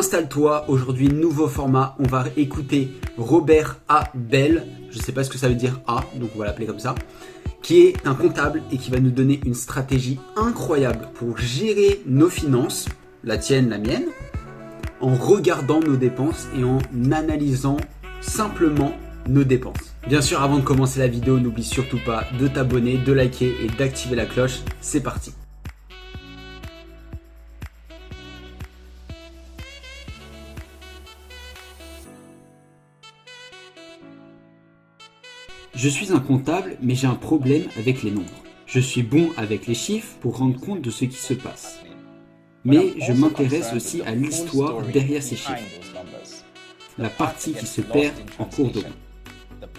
Installe-toi, aujourd'hui nouveau format, on va écouter Robert A. Bell, je ne sais pas ce que ça veut dire A, donc on va l'appeler comme ça, qui est un comptable et qui va nous donner une stratégie incroyable pour gérer nos finances, la tienne, la mienne, en regardant nos dépenses et en analysant simplement nos dépenses. Bien sûr, avant de commencer la vidéo, n'oublie surtout pas de t'abonner, de liker et d'activer la cloche. C'est parti. Je suis un comptable, mais j'ai un problème avec les nombres. Je suis bon avec les chiffres pour rendre compte de ce qui se passe. Mais je m'intéresse aussi à l'histoire derrière ces chiffres. La partie qui se perd en cours de route.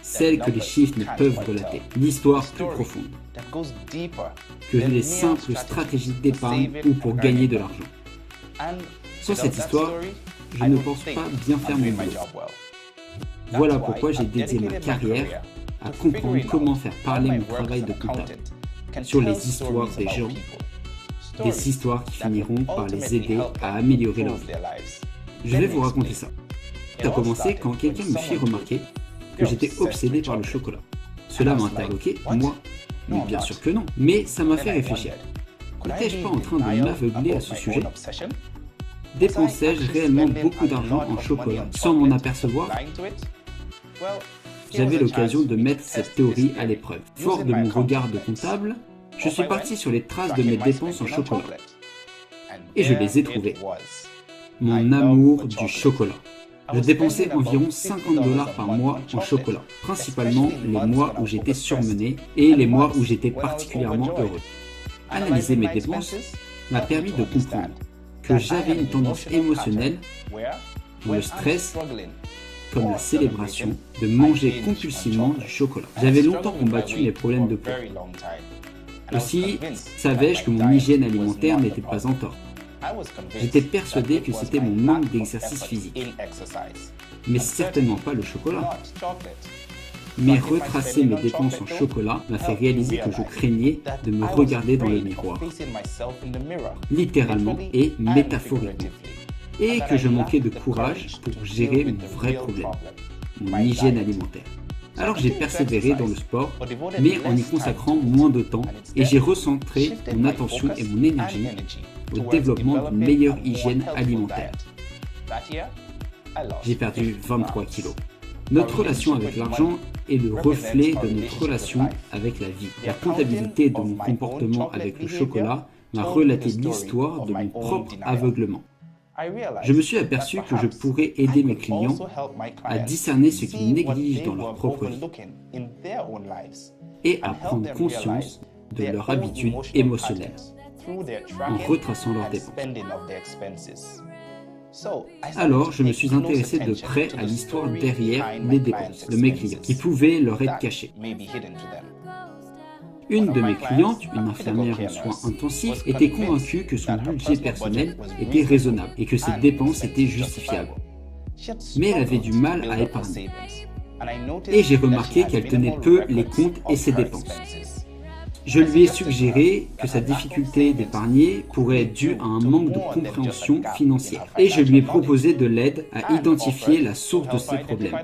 Celle que les chiffres ne peuvent relater. L'histoire plus profonde. Que les simples stratégies d'épargne ou pour gagner de l'argent. Sans cette histoire, je ne pense pas bien faire mon boulot. Voilà pourquoi j'ai dédié ma carrière à comprendre comment faire parler mon travail de comptable sur les histoires des gens, des histoires qui finiront par les aider à améliorer leur vie. Je vais vous raconter ça. Ça a commencé quand quelqu'un me fit remarquer que j'étais obsédé par le chocolat. Cela m'a interloqué, moi, mais bien sûr que non, mais ça m'a fait réfléchir. N'étais-je pas en train de m'aveugler à ce sujet? Dépensais-je réellement beaucoup d'argent en chocolat sans m'en apercevoir? J'avais l'occasion de mettre cette théorie à l'épreuve. Fort de mon regard de comptable, je suis parti sur les traces de mes dépenses en chocolat. Et je les ai trouvées. Mon amour du chocolat. Je dépensais environ 50 $ par mois en chocolat, principalement les mois où j'étais surmené et les mois où j'étais particulièrement heureux. Analyser mes dépenses m'a permis de comprendre que j'avais une tendance émotionnelle, le stress, comme la célébration, de manger compulsivement du chocolat. J'avais longtemps combattu mes problèmes de poids. Aussi, savais-je que mon hygiène alimentaire n'était pas en tort. J'étais persuadé que c'était mon manque d'exercice physique, mais certainement pas le chocolat. Mais retracer mes dépenses en chocolat m'a fait réaliser que je craignais de me regarder dans le miroir, littéralement et métaphoriquement, et que je manquais de courage pour gérer mon vrai problème, mon hygiène alimentaire. Alors j'ai persévéré dans le sport, mais en y consacrant moins de temps, et j'ai recentré mon attention et mon énergie au développement d'une meilleure hygiène alimentaire. J'ai perdu 23 kilos. Notre relation avec l'argent est le reflet de notre relation avec la vie. La comptabilité de mon comportement avec le chocolat m'a relaté l'histoire de mon propre aveuglement. Je me suis aperçu que je pourrais aider mes clients à discerner ce qu'ils négligent dans leur propre vie et à prendre conscience de leur habitude émotionnelle en retraçant leurs dépenses. Alors, je me suis intéressé de près à l'histoire derrière les dépenses de mes clients, qui pouvaient leur être cachées. Une de mes clientes, une infirmière en soins intensifs, était convaincue que son budget personnel était raisonnable et que ses dépenses étaient justifiables. Mais elle avait du mal à épargner. Et j'ai remarqué qu'elle tenait peu les comptes et ses dépenses. Je lui ai suggéré que sa difficulté d'épargner pourrait être due à un manque de compréhension financière. Et je lui ai proposé de l'aide à identifier la source de ses problèmes.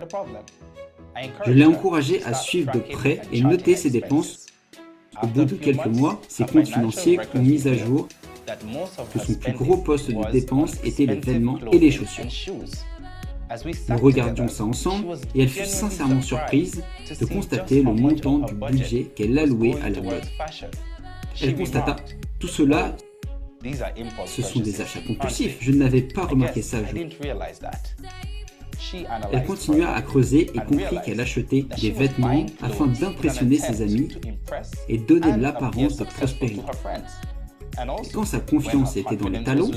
Je l'ai encouragé à suivre de près et noter ses dépenses. Au bout de quelques mois, ses comptes financiers ont mis à jour que son plus gros poste de dépenses était les vêtements et les chaussures. Nous regardions ça ensemble et elle fut sincèrement surprise de constater le montant du budget qu'elle allouait à la mode. Elle constata, tout cela, ce sont des achats compulsifs. Je n'avais pas remarqué ça. Elle continua à creuser et comprit qu'elle achetait des vêtements afin d'impressionner ses amis et donner l'apparence de prospérité. Et quand sa confiance était dans les talons,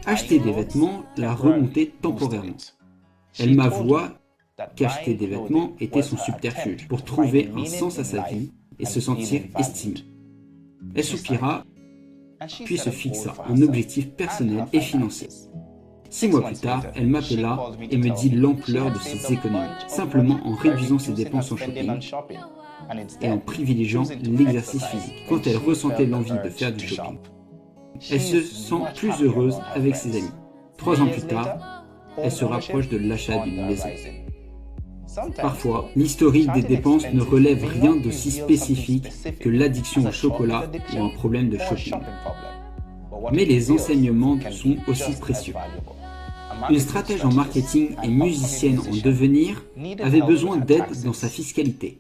acheter des vêtements la remontait temporairement. Elle m'avoua qu'acheter des vêtements était son subterfuge pour trouver un sens à sa vie et se sentir estimée. Elle soupira, puis se fixa un objectif personnel et financier. 6 mois plus tard, elle m'appela et me dit l'ampleur de ses économies, simplement en réduisant ses dépenses en shopping et en privilégiant l'exercice physique. Quand elle ressentait l'envie de faire du shopping, elle se sent plus heureuse avec ses amis. 3 ans plus tard, elle se rapproche de l'achat d'une maison. Parfois, l'historique des dépenses ne relève rien d'aussi spécifique que l'addiction au chocolat ou un problème de shopping. Mais les enseignements sont aussi précieux. Une stratège en marketing et musicienne en devenir avait besoin d'aide dans sa fiscalité.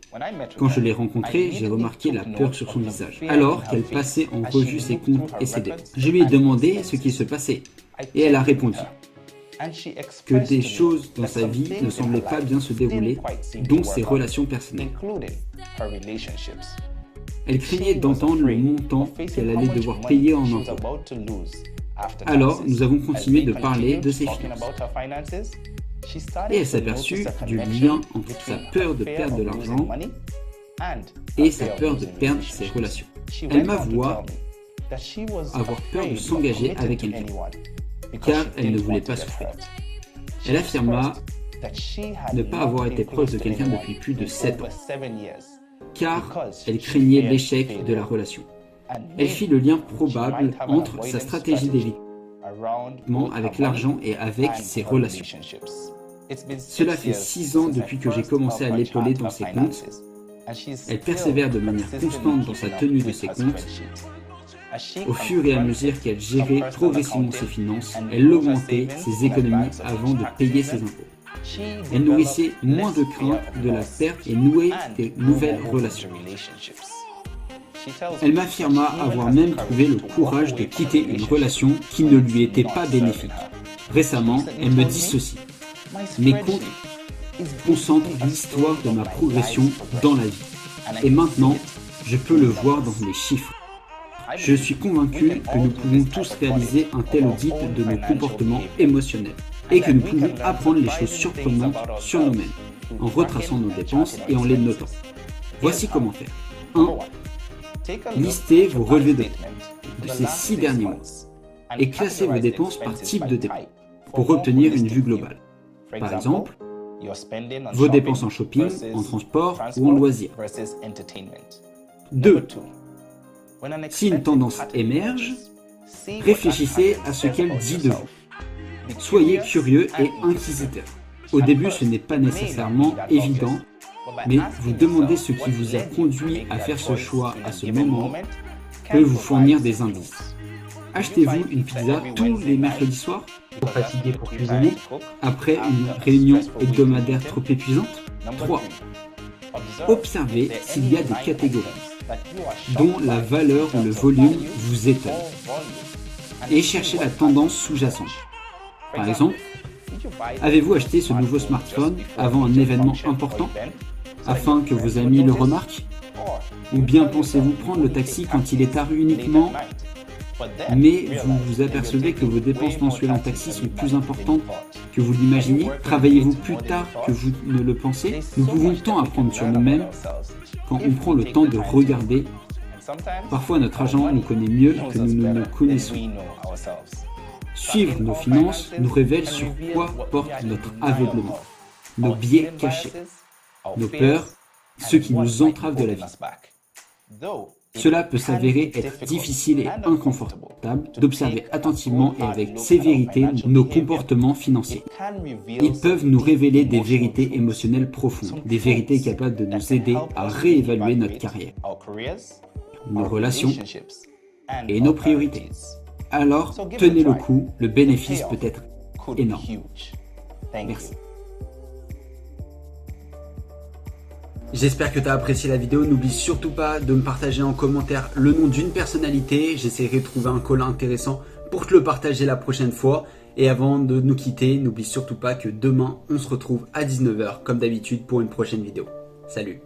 Quand je l'ai rencontrée, j'ai remarqué la peur sur son visage, alors qu'elle passait en revue ses comptes et ses dettes. Je lui ai demandé ce qui se passait, et elle a répondu que des choses dans sa vie ne semblaient pas bien se dérouler, dont ses relations personnelles. Elle craignait d'entendre le montant qu'elle allait devoir payer en impôts. Alors, nous avons continué de parler de ses finances. Et elle s'aperçut du lien entre sa peur de perdre de l'argent et sa peur de perdre ses relations. Elle m'avoua avoir peur de s'engager avec quelqu'un, car elle ne voulait pas souffrir. Elle affirma ne pas avoir été proche de quelqu'un depuis plus de 7 ans, car elle craignait l'échec de la relation. Elle fit le lien probable entre sa stratégie d'évitement avec l'argent et avec ses relations. Cela fait 6 ans depuis que j'ai commencé à l'épauler dans ses comptes. Elle persévère de manière constante dans sa tenue de ses comptes. Au fur et à mesure qu'elle gérait progressivement ses finances, elle augmentait ses économies avant de payer ses impôts. Elle nourrissait moins de crainte de la perte et nouait des nouvelles relations. Elle m'affirma avoir même trouvé le courage de quitter une relation qui ne lui était pas bénéfique. Récemment, elle me dit ceci: mes comptes concentrent l'histoire de ma progression dans la vie. Et maintenant, je peux le voir dans les chiffres. Je suis convaincu que nous pouvons tous réaliser un tel audit de nos comportements émotionnels et que nous pouvons apprendre les choses surprenantes sur nous-mêmes en retraçant nos dépenses et en les notant. Voici comment faire. 1. Listez vos relevés de ces 6 derniers mois et classez vos dépenses par type de dépenses pour obtenir une vue globale. Par exemple, vos dépenses en shopping, en transport ou en loisirs. 2. Si une tendance émerge, réfléchissez à ce qu'elle dit de vous. Soyez curieux et inquisiteur. Au début, ce n'est pas nécessairement évident, mais vous demandez ce qui vous a conduit à faire ce choix à ce moment peut vous fournir des indices. Achetez-vous une pizza tous les mercredis soirs, trop fatigué pour cuisiner, après une réunion hebdomadaire trop épuisante? 3. Observez s'il y a des catégories dont la valeur ou le volume vous étonne et cherchez la tendance sous-jacente. Par exemple, avez-vous acheté ce nouveau smartphone avant un événement important afin que vos amis le remarquent? Ou bien pensez-vous prendre le taxi quand il est tard uniquement, mais vous vous apercevez que vos dépenses mensuelles en taxi sont plus importantes que vous l'imaginiez? Travaillez-vous plus tard que vous ne le pensez? Nous pouvons tant apprendre sur nous-mêmes quand on prend le temps de regarder. Parfois notre argent nous connaît mieux que nous ne nous connaissons. Suivre nos finances nous révèle sur quoi porte notre aveuglement, nos biais cachés, nos peurs, ceux qui nous entravent de la vie. Cela peut s'avérer être difficile et inconfortable d'observer attentivement et avec sévérité nos comportements financiers. Ils peuvent nous révéler des vérités émotionnelles profondes, des vérités capables de nous aider à réévaluer notre carrière, nos relations et nos priorités. Alors, tenez le coup, le bénéfice peut être énorme. Merci. J'espère que tu as apprécié la vidéo. N'oublie surtout pas de me partager en commentaire le nom d'une personnalité. J'essaierai de trouver un call intéressant pour te le partager la prochaine fois. Et avant de nous quitter, n'oublie surtout pas que demain, on se retrouve à 19 h comme d'habitude pour une prochaine vidéo. Salut!